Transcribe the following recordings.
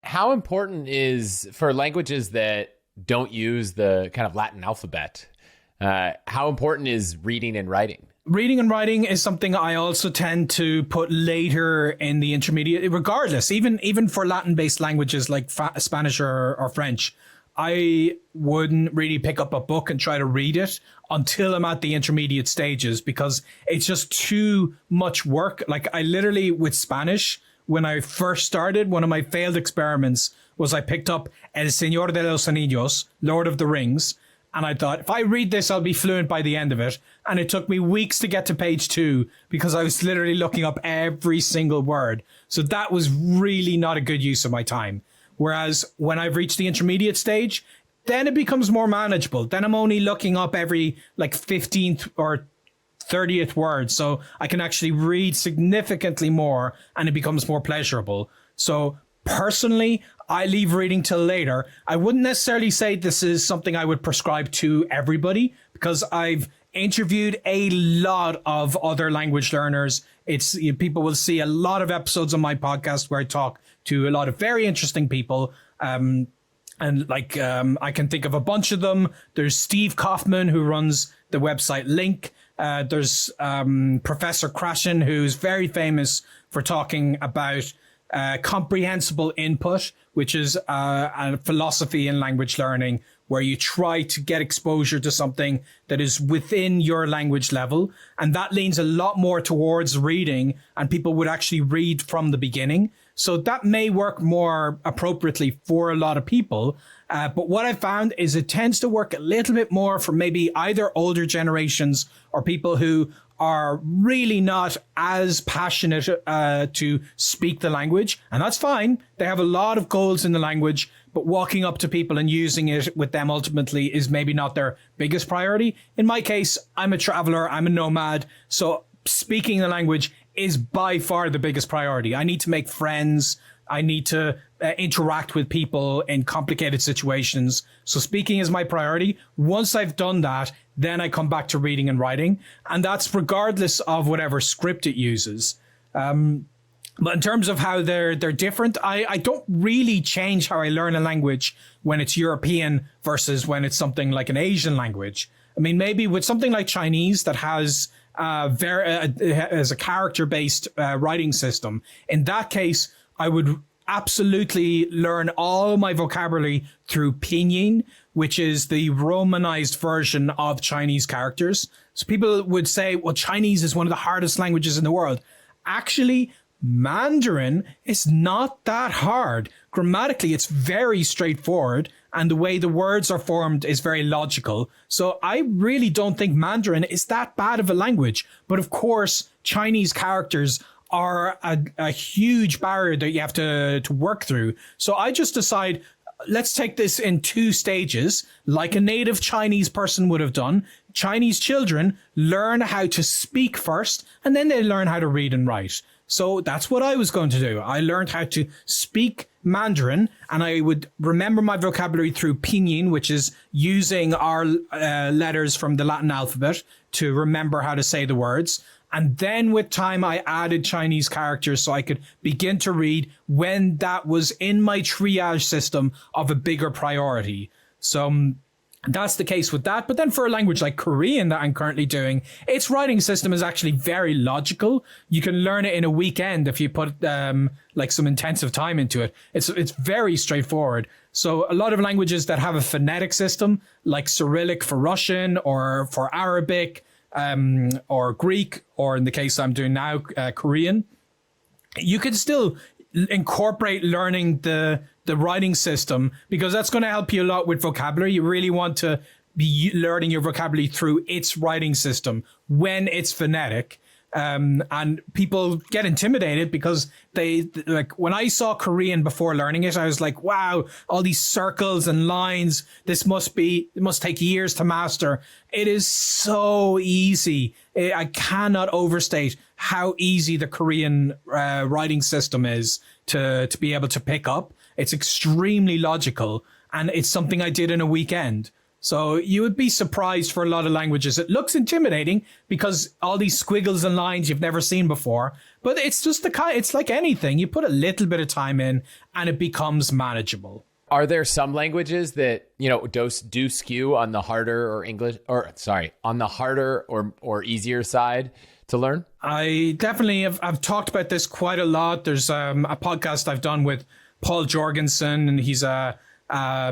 how important is, for languages that don't use the kind of Latin alphabet, how important is reading and writing? Reading and writing is something I also tend to put later in the intermediate, regardless, even for Latin-based languages like Spanish or French. I wouldn't really pick up a book and try to read it until I'm at the intermediate stages, because it's just too much work. Like, I literally, with Spanish, when I first started, one of my failed experiments was I picked up El Señor de los Anillos, Lord of the Rings, and I thought, if I read this, I'll be fluent by the end of it. And it took me weeks to get to page 2 because I was literally looking up every single word. So that was really not a good use of my time. Whereas when I've reached the intermediate stage, then it becomes more manageable. Then I'm only looking up every 15th or 30th word. So I can actually read significantly more and it becomes more pleasurable. So personally, I leave reading till later. I wouldn't necessarily say this is something I would prescribe to everybody, because I've interviewed a lot of other language learners. People will see a lot of episodes on my podcast where I talk to a lot of very interesting people. I can think of a bunch of them. There's Steve Kaufman, who runs the website Link. There's Professor Krashen, who's very famous for talking about comprehensible input, which is a philosophy in language learning where you try to get exposure to something that is within your language level. And that leans a lot more towards reading, and people would actually read from the beginning. So that may work more appropriately for a lot of people. But what I found is it tends to work a little bit more for maybe either older generations or people who are really not as passionate to speak the language. And that's fine. They have a lot of goals in the language, but walking up to people and using it with them ultimately is maybe not their biggest priority. In my case, I'm a traveler, I'm a nomad. So speaking the language is by far the biggest priority. I need to make friends. I need to interact with people in complicated situations. So speaking is my priority. Once I've done that, then I come back to reading and writing. And that's regardless of whatever script it uses. But in terms of how they're different, I don't really change how I learn a language when it's European versus when it's something like an Asian language. I mean, maybe with something like Chinese that has as a character-based writing system. In that case, I would absolutely learn all my vocabulary through pinyin, which is the romanized version of Chinese characters. So people would say, well, Chinese is one of the hardest languages in the world. Actually, Mandarin is not that hard. Grammatically, it's very straightforward, and the way the words are formed is very logical. So I really don't think Mandarin is that bad of a language. But of course, Chinese characters are a huge barrier that you have to work through. So I just decide, let's take this in 2 stages, like a native Chinese person would have done. Chinese children learn how to speak first, and then they learn how to read and write. So that's what I was going to do. I learned how to speak Mandarin, and I would remember my vocabulary through pinyin, which is using our letters from the Latin alphabet to remember how to say the words. And then with time, I added Chinese characters so I could begin to read when that was in my triage system of a bigger priority. So that's the case with that. But then for a language like Korean that I'm currently doing, its writing system is actually very logical. You can learn it in a weekend if you put some intensive time into it. It's very straightforward. So a lot of languages that have a phonetic system, like Cyrillic for Russian or for Arabic, or Greek, or in the case I'm doing now, Korean, you can still incorporate learning the writing system, because that's going to help you a lot with vocabulary. You really want to be learning your vocabulary through its writing system when it's phonetic. And people get intimidated because when I saw Korean before learning it, I was like, wow, all these circles and lines, it must take years to master. It is so easy. I cannot overstate how easy the Korean writing system is to be able to pick up. It's extremely logical, and it's something I did in a weekend. So you would be surprised for a lot of languages. It looks intimidating because all these squiggles and lines you've never seen before, but it's just it's like anything. You put a little bit of time in and it becomes manageable. Are there some languages that, do skew on the harder on the harder or easier side to learn? I definitely I've talked about this quite a lot. There's a podcast I've done with Paul Jorgensen, and he's a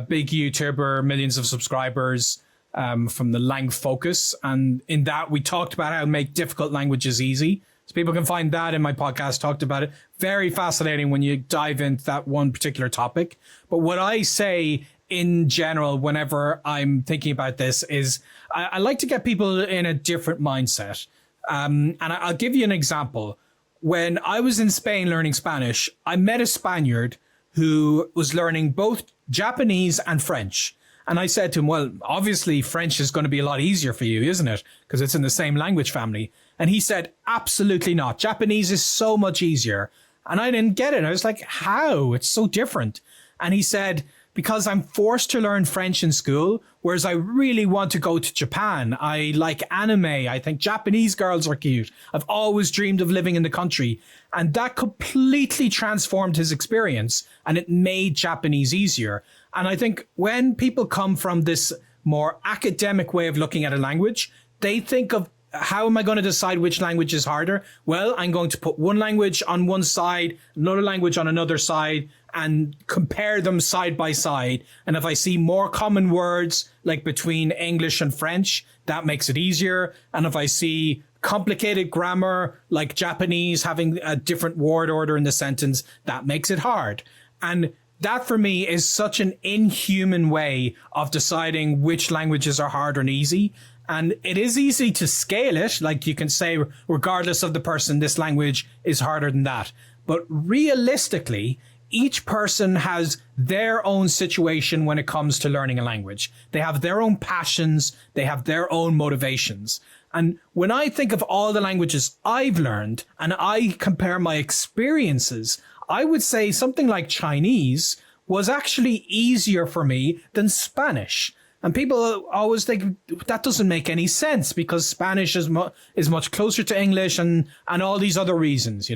big YouTuber, millions of subscribers, from the Lang Focus. And in that, we talked about how to make difficult languages easy. So people can find that in my podcast, talked about it. Very fascinating when you dive into that one particular topic. But what I say in general, whenever I'm thinking about this, is I like to get people in a different mindset. And I'll give you an example. When I was in Spain learning Spanish, I met a Spaniard who was learning both Japanese and French. And I said to him, well, obviously French is going to be a lot easier for you, isn't it? Because it's in the same language family. And he said, absolutely not. Japanese is so much easier. And I didn't get it. I was like, how? It's so different. And he said, because I'm forced to learn French in school, whereas I really want to go to Japan. I like anime. I think Japanese girls are cute. I've always dreamed of living in the country. And that completely transformed his experience, and it made Japanese easier. And I think when people come from this more academic way of looking at a language, they think of, how am I going to decide which language is harder? Well, I'm going to put one language on one side, another language on another side, and compare them side by side. And if I see more common words, like between English and French, that makes it easier. And if I see complicated grammar, like Japanese having a different word order in the sentence, that makes it hard. And that for me is such an inhuman way of deciding which languages are hard and easy. And it is easy to scale it. Like you can say, regardless of the person, this language is harder than that. But realistically, each person has their own situation when it comes to learning a language. They have their own passions. They have their own motivations. And when I think of all the languages I've learned and I compare my experiences, I would say something like Chinese was actually easier for me than Spanish. And people always think that doesn't make any sense because Spanish is much closer to English and all these other reasons,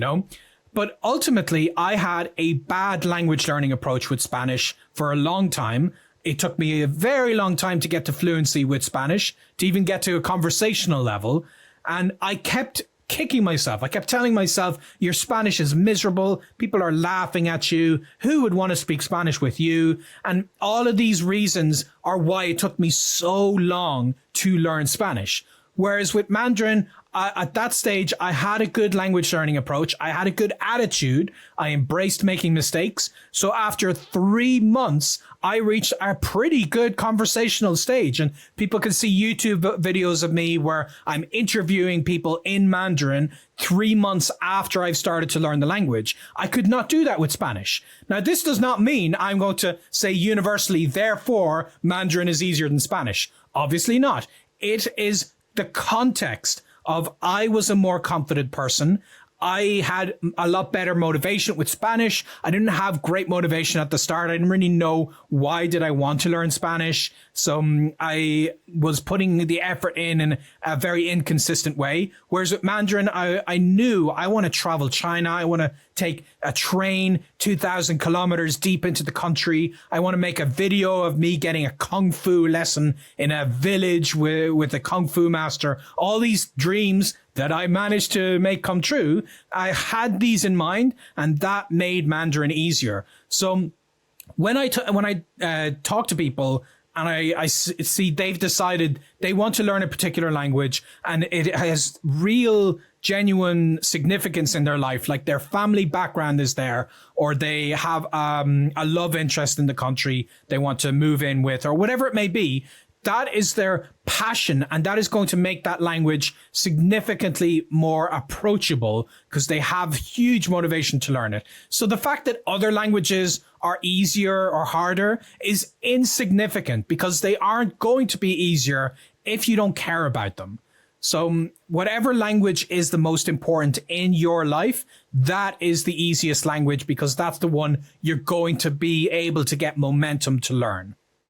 But ultimately, I had a bad language learning approach with Spanish for a long time. It took me a very long time to get to fluency with Spanish, to even get to a conversational level. And I kept kicking myself. I kept telling myself, your Spanish is miserable. People are laughing at you. Who would want to speak Spanish with you? And all of these reasons are why it took me so long to learn Spanish. Whereas with Mandarin, at that stage, I had a good language learning approach. I had a good attitude. I embraced making mistakes. So after 3 months, I reached a pretty good conversational stage. And people can see YouTube videos of me where I'm interviewing people in Mandarin 3 months after I've started to learn the language. I could not do that with Spanish. Now, this does not mean I'm going to say universally, therefore, Mandarin is easier than Spanish. Obviously not. It is the context of I was a more confident person. I had a lot better motivation with Spanish. I didn't have great motivation at the start. I didn't really know why did I want to learn Spanish. So I was putting the effort in a very inconsistent way. Whereas with Mandarin, I knew I want to travel China. I want to take a train 2,000 kilometers deep into the country. I want to make a video of me getting a Kung Fu lesson in a village with a Kung Fu master. All these dreams that I managed to make come true, I had these in mind, and that made Mandarin easier. So when I talk to people and I see they've decided they want to learn a particular language and it has real, genuine significance in their life, like their family background is there, or they have a love interest in the country they want to move in with, or whatever it may be, that is their passion, and that is going to make that language significantly more approachable because they have huge motivation to learn it. So the fact that other languages are easier or harder is insignificant because they aren't going to be easier if you don't care about them. So whatever language is the most important in your life, that is the easiest language because that's the one you're going to be able to get momentum to learn.